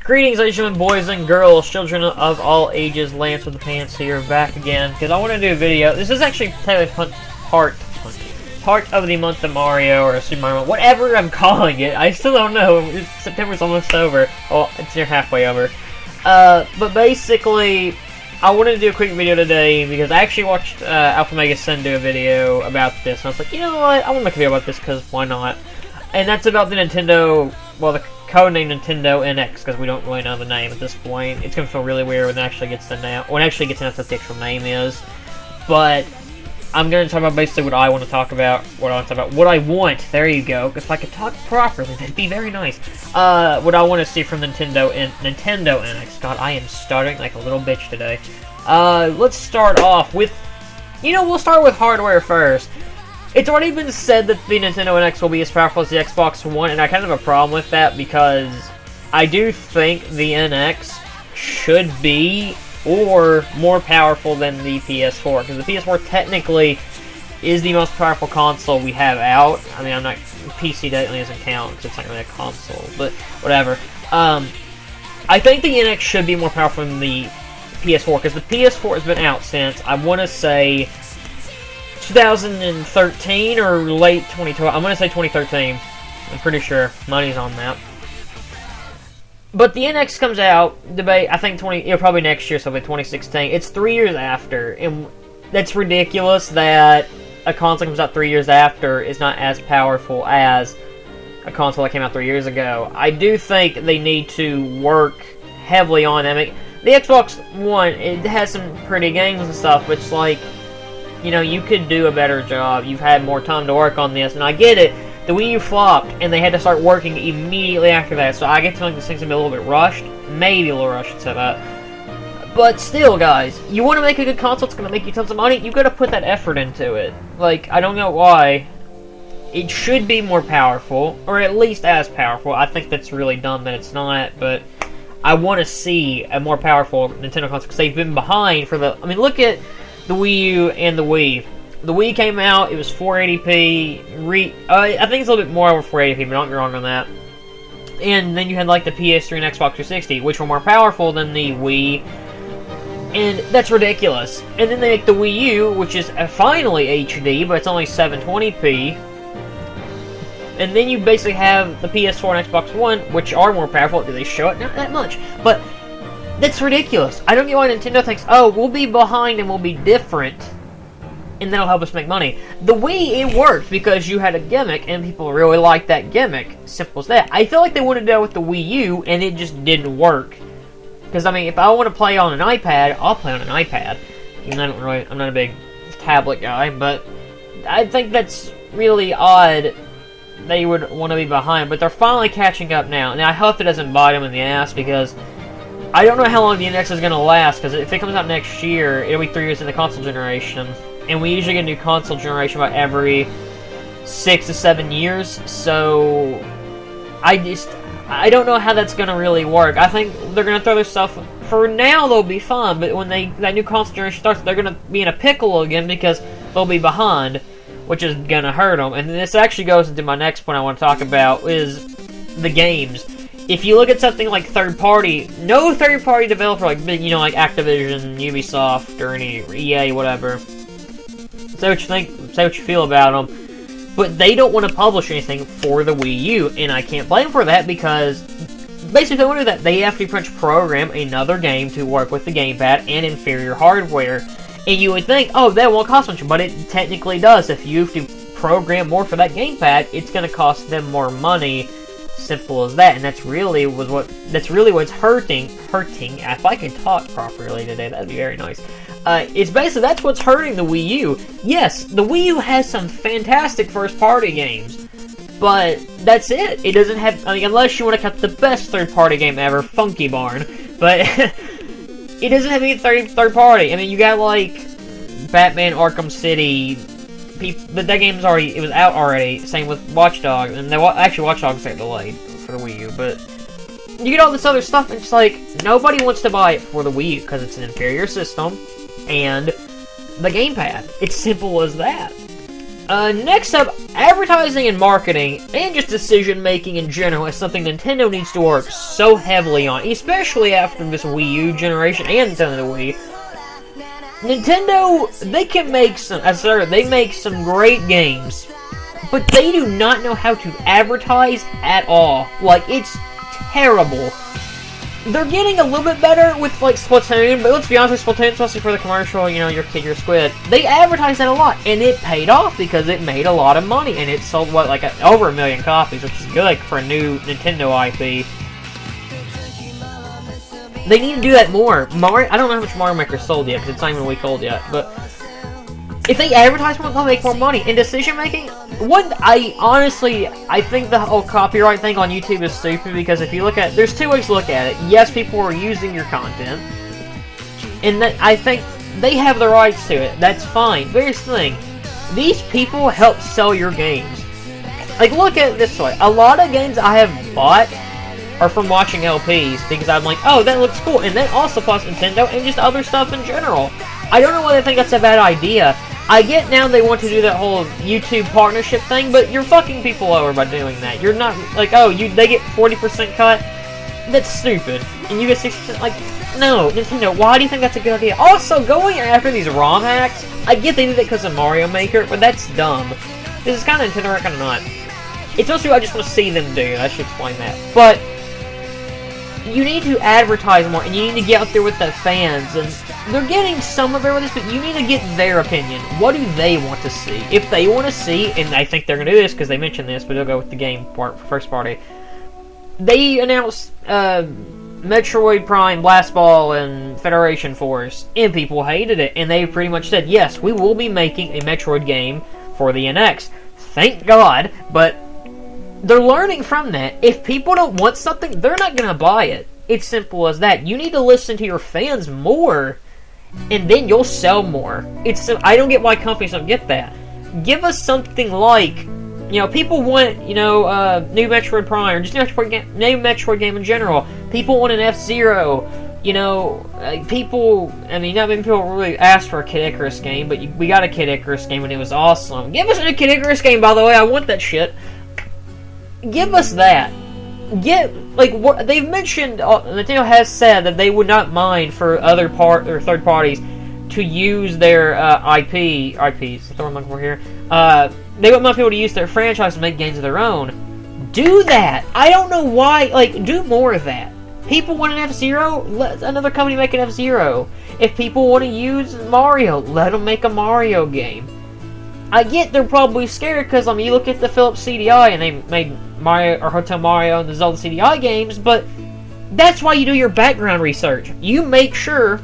Greetings, ladies and gentlemen, boys and girls, children of all ages. Lance with the Pants here, back again, because I want to do a video. This is actually technically part of the month of Mario, or Super Mario, whatever I'm calling it. I still don't know. September's almost over. Well, it's near halfway over. But basically, I wanted to do a quick video today, because I actually watched Alpha Mega Sen do a video about this, and I was like, you know what, I want to make a video about this, because why not? And that's about the Nintendo, well, the codename Nintendo NX, because we don't really know the name at this point. It's going to feel really weird when it actually gets the name, when it actually gets announced what the actual name is. But I'm going to talk about basically what I want to talk about, what I want, there you go. If I could talk properly, that'd be very nice. What I want to see from Nintendo NX. God, I am stuttering like a little bitch today. Let's start off with, we'll start with hardware first. It's already been said that the Nintendo NX will be as powerful as the Xbox One, and I kind of have a problem with that because I do think the NX should be or more powerful than the PS4, because the PS4 technically is the most powerful console we have out. I mean, PC definitely doesn't count because it's not really a console, but whatever. I think the NX should be more powerful than the PS4, because the PS4 has been out since, I want to say, 2013 or late 2012. I'm going to say 2013. I'm pretty sure. Money's on that. But the NX comes out, I think probably next year, so by 2016. It's 3 years after, and that's ridiculous that a console comes out 3 years after is not as powerful as a console that came out 3 years ago. I do think they need to work heavily on it. I mean, the Xbox One, it has some pretty games and stuff, but it's like, you could do a better job. You've had more time to work on this, and I get it. The Wii U flopped, and they had to start working immediately after that, so I get to think this thing's gonna be a little bit rushed. Maybe a little rushed, I'd say that. But still, guys, you want to make a good console, it's gonna make you tons of money, you gotta put that effort into it. Like, I don't know why. It should be more powerful, or at least as powerful. I think that's really dumb that it's not, but I want to see a more powerful Nintendo console, because they've been behind for the... I mean, look at the Wii U and the Wii. The Wii came out, it was 480p, I think it's a little bit more over 480p, but don't get me wrong on that. And then you had like the PS3 and Xbox 360, which were more powerful than the Wii, and that's ridiculous. And then they make the Wii U, which is finally HD, but it's only 720p. And then you basically have the PS4 and Xbox One, which are more powerful. Do they show it? Not that much, but that's ridiculous. I don't get why Nintendo thinks, oh, we'll be behind and we'll be different, and that'll help us make money. The Wii, it worked because you had a gimmick, and people really liked that gimmick. Simple as that. I feel like they wanted to do that with the Wii U, and it just didn't work. Because, I mean, if I want to play on an iPad, I'll play on an iPad. Even though I'm not a big tablet guy, but I think that's really odd they would want to be behind. But they're finally catching up now. Now, I hope it doesn't bite them in the ass, because I don't know how long the NX is going to last, because if it comes out next year, it'll be 3 years in the console generation. And we usually get a new console generation about every 6 to 7 years, so I don't know how that's going to really work. I think they're going to throw their stuff, for now they'll be fine, but when that new console generation starts, they're going to be in a pickle again, because they'll be behind, which is going to hurt them. And this actually goes into my next point I want to talk about, is the games. If you look at something like third-party, no third-party developer, like Activision, Ubisoft, or any EA, whatever, say what you think, say what you feel about them, but they don't want to publish anything for the Wii U, and I can't blame them for that, because basically if they want to do that, they have to pretty much program another game to work with the gamepad and inferior hardware. And you would think, oh, that won't cost much, but it technically does. If you have to program more for that gamepad, it's going to cost them more money. Simple as that, and that's really what's hurting. If I could talk properly today, that'd be very nice. It's basically, that's what's hurting the Wii U. Yes, the Wii U has some fantastic first-party games, but that's it. It doesn't have, I mean, unless you want to cut the best third-party game ever, Funky Barn, but it doesn't have any third-party. I mean, you got like Batman Arkham City. But that game's it was out already. Same with Watch Dogs, and actually Watch Dogs got delayed for the Wii U. But you get all this other stuff, and it's like nobody wants to buy it for the Wii U because it's an inferior system and the gamepad. It's simple as that. Next up, advertising and marketing, and just decision making in general is something Nintendo needs to work so heavily on, especially after this Wii U generation and Nintendo Wii. Nintendo, they can make some, they make some great games, but they do not know how to advertise at all. Like, it's terrible. They're getting a little bit better with, like, Splatoon, but let's be honest with Splatoon, especially for the commercial, you know, your kid, your squid. They advertised that a lot, and it paid off because it made a lot of money, and it sold, what, like, over 1 million copies, which is good for a new Nintendo IP. They need to do that more. I don't know how much Mario Maker sold yet, because it's not even a week old yet, but if they advertise more, they'll make more money. In decision making, I think the whole copyright thing on YouTube is stupid, because if you look at, there's two ways to look at it. Yes, people are using your content, and that, I think they have the rights to it. That's fine. But here's the thing. These people help sell your games. Like, look at it this way. A lot of games I have bought are from watching LPs, because I'm like, oh, that looks cool. And then also plus Nintendo and just other stuff in general. I don't know why they think that's a bad idea. I get now they want to do that whole YouTube partnership thing, but you're fucking people over by doing that. You're not, like, oh, they get 40% cut? That's stupid. And you get 60%, like, no, Nintendo, why do you think that's a good idea? Also, going after these ROM hacks, I get they did it because of Mario Maker, but that's dumb. This is kind of Nintendo, kind of not. It's mostly what I just want to see them do, I should explain that. But you need to advertise more, and you need to get out there with the fans, and they're getting some of it with this, but you need to get their opinion. What do they want to see? If they want to see, and I think they're going to do this because they mentioned this, but they'll go with the game part for first party. They announced Metroid Prime, Blast Ball, and Federation Force, and people hated it, and they pretty much said, yes, we will be making a Metroid game for the NX. Thank God, but they're learning from that. If people don't want something, they're not going to buy it. It's simple as that. You need to listen to your fans more, and then you'll sell more. I don't get why companies don't get that. Give us something like, you know, people want, you know, new Metroid Prime, or just new Metroid game in general. People want an F-Zero. You know, people, I mean, not many people really asked for a Kid Icarus game, but we got a Kid Icarus game, and it was awesome. Give us a Kid Icarus game, by the way. I want that shit. Give us that. What they've mentioned, Nintendo has said that they would not mind for third parties to use their IPs. That's what I'm looking for here. They wouldn't mind people to use their franchise to make games of their own. Do that. I don't know why. Like, do more of that. People want an F-Zero, let another company make an F-Zero. If people want to use Mario, let them make a Mario game. I get they're probably scared because, I mean, you look at the Philips CDI and they made Mario or Hotel Mario and the Zelda CDI games, but that's why you do your background research. You make sure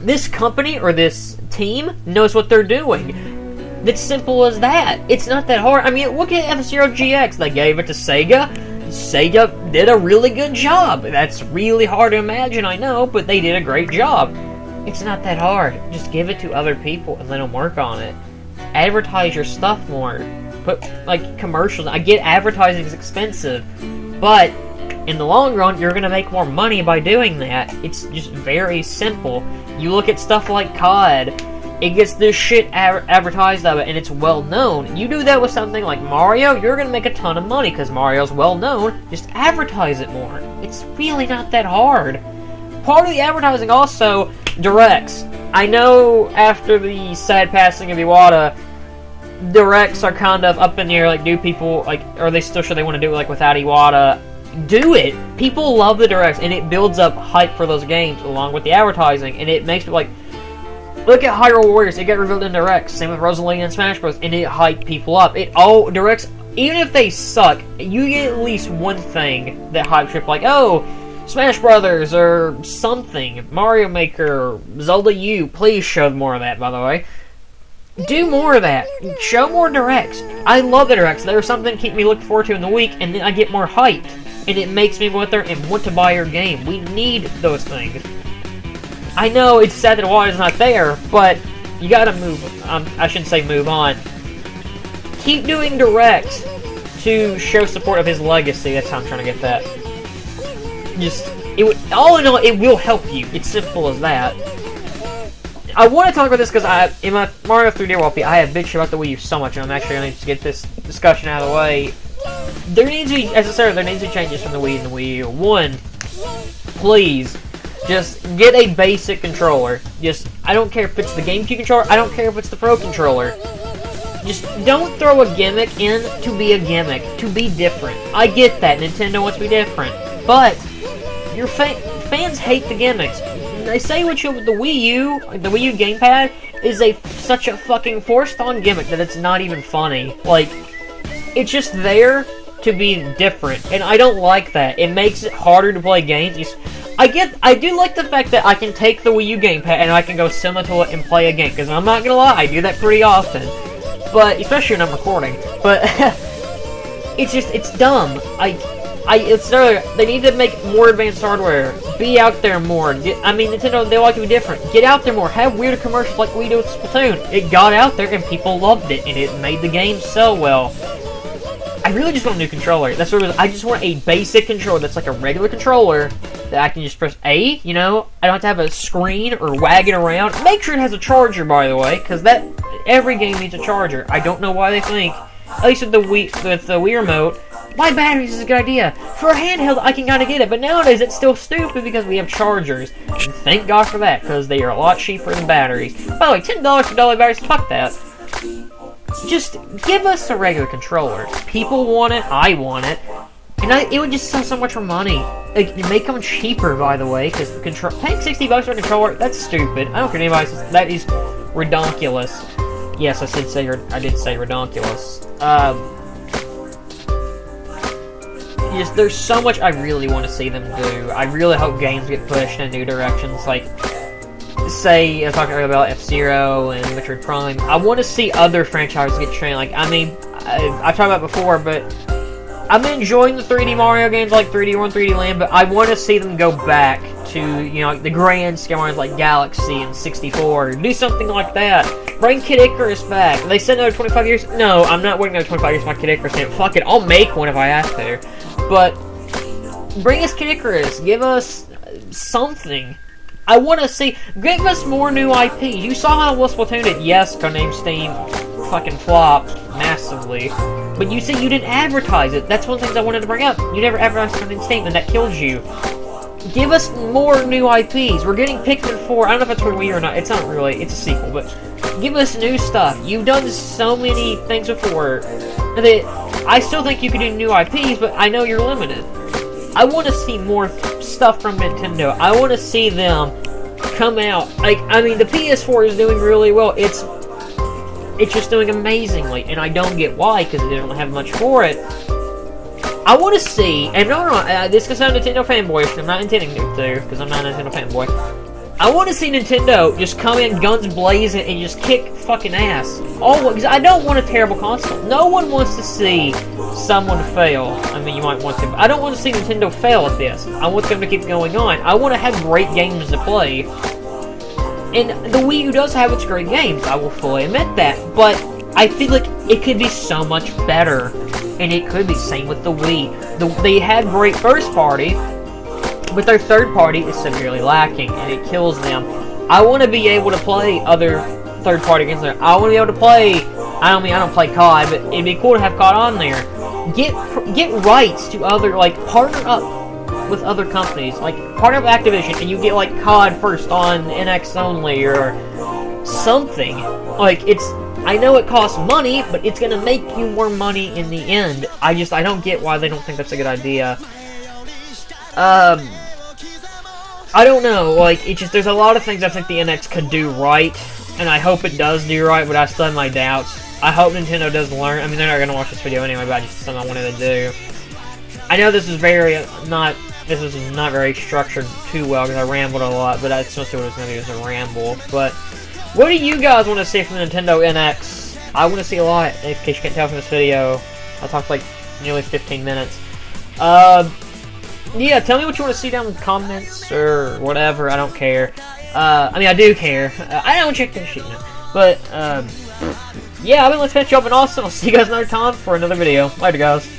this company or this team knows what they're doing. It's simple as that. It's not that hard. I mean, look at F-Zero GX. They gave it to Sega. Sega did a really good job. That's really hard to imagine, I know, but they did a great job. It's not that hard. Just give it to other people and let them work on it. Advertise your stuff more. Put, like, commercials. I get advertising is expensive, but in the long run, you're going to make more money by doing that. It's just very simple. You look at stuff like COD, it gets this shit advertised of it, and it's well known. You do that with something like Mario, you're going to make a ton of money, because Mario's well known. Just advertise it more. It's really not that hard. Part of the advertising also, directs. I know after the sad passing of Iwata, directs are kind of up in the air, like, do people, like, are they still sure they want to do it, like, without Iwata? Do it! People love the directs, and it builds up hype for those games, along with the advertising, and it makes it, like, look at Hyrule Warriors, it got revealed in directs, same with Rosalina and Smash Bros., and it hyped people up. It all, directs, even if they suck, you get at least one thing that hypes you up, like, oh, Smash Brothers, or something, Mario Maker, Zelda U, please show more of that, by the way. Do more of that. Show more directs. I love the directs. They're something to keep me looking forward to in the week, and then I get more hyped. And it makes me go out there and want to buy your game. We need those things. I know it's sad that Iwata's not there, but you gotta move. I shouldn't say move on. Keep doing directs to show support of his legacy. That's how I'm trying to get that. Just, all in all, it will help you. It's simple as that. I want to talk about this because in my Mario 3D World, I have bitched about the Wii U so much, and I'm actually going to get this discussion out of the way. There needs to be, as I said, there needs to be changes from the Wii and the Wii U. One, please, just get a basic controller. I don't care if it's the GameCube controller, I don't care if it's the Pro controller. Just don't throw a gimmick in to be a gimmick, to be different. I get that, Nintendo wants to be different, but your fans hate the gimmicks. They say the Wii U gamepad is such a fucking forced-on gimmick that it's not even funny. Like, it's just there to be different, and I don't like that. It makes it harder to play games. I do like the fact that I can take the Wii U gamepad and I can go similar to it and play a game, because I'm not gonna lie, I do that pretty often. But, especially when I'm recording. But, it's dumb. They need to make more advanced hardware. Be out there more. Nintendo, they like to be different. Get out there more. Have weird commercials like we do with Splatoon. It got out there and people loved it, and it made the game sell well. I really just want a new controller. That's what it is. I just want a basic controller that's like a regular controller that I can just press A, I don't have to have a screen or wag it around. Make sure it has a charger, by the way, because every game needs a charger. I don't know why they think, at least with the Wii remote, my batteries is a good idea. For a handheld, I can kind of get it, but nowadays it's still stupid because we have chargers. And thank God for that, because they are a lot cheaper than batteries. By the way, $10 for dollar batteries, fuck that. Just give us a regular controller. People want it, I want it. And it would just sell so much more money. Like, make them cheaper, by the way, because paying $60 for a controller, that's stupid. I don't care anybody says that is redonkulous. Yes, I did say redonkulous. There's so much I really want to see them do. I really hope games get pushed in new directions. Like, say, I was talking earlier about F-Zero and Metroid Prime. I want to see other franchises get trained. Like, I've talked about it before, but I'm enjoying the 3D Mario games like 3D World, 3D Land, but I want to see them go back to, like the grand scale ones like Galaxy and 64. Do something like that. Bring Kid Icarus back. They said another 25 years. No, I'm not waiting another 25 years for my Kid Icarus game. Fuck it, I'll make one if I have to. But bring us Kid Icarus. Give us something. I want to see. Give us more new IPs. You saw how well Splatoon did. Yes, Codename Steam fucking flopped massively. But you said you didn't advertise it. That's one of the things I wanted to bring up. You never advertised something in Steam, and that kills you. Give us more new IPs. We're getting Pikmin 4. I don't know if it's for Wii or not. It's not really. It's a sequel, but give us new stuff. You've done so many things before that I still think you could do new IPs, but I know you're limited. I want to see more stuff from Nintendo. I want to see them come out. The PS4 is doing really well. It's just doing amazingly, and I don't get why, because it didn't have much for it. I want to see, and no, this could sound Nintendo fanboyish, I'm not intending to, because I'm not a Nintendo fanboy. I want to see Nintendo just come in guns blazing and just kick fucking ass. Because I don't want a terrible console. No one wants to see someone fail. You might want to, but I don't want to see Nintendo fail at this. I want them to keep going on. I want to have great games to play. And the Wii U does have its great games, I will fully admit that, but I feel like it could be so much better, and it could be same with the Wii. They had great first party, but their third party is severely lacking, and it kills them. I want to be able to play other third party games there. I want to be able to play, I don't play COD, but it'd be cool to have COD on there. Get rights to other, partner up with other companies, partner up with Activision, and you get COD first on NX only or something. I know it costs money, but it's gonna make you more money in the end. I don't get why they don't think that's a good idea. I don't know, there's a lot of things I think the NX could do right, and I hope it does do right, but I still have my doubts. I hope Nintendo does learn. They're not gonna watch this video anyway, but just something I wanted to do. I know this is not very structured too well, because I rambled a lot, but that's mostly what it's going to be, is a ramble. But what do you guys want to see from the Nintendo NX? I want to see a lot, in case you can't tell from this video. I talked nearly 15 minutes. Yeah, tell me what you want to see down in the comments, or whatever, I don't care. I do care. I don't check that shit now. But, yeah, let's catch you up, and awesome. I'll see you guys another time for another video. Later, guys.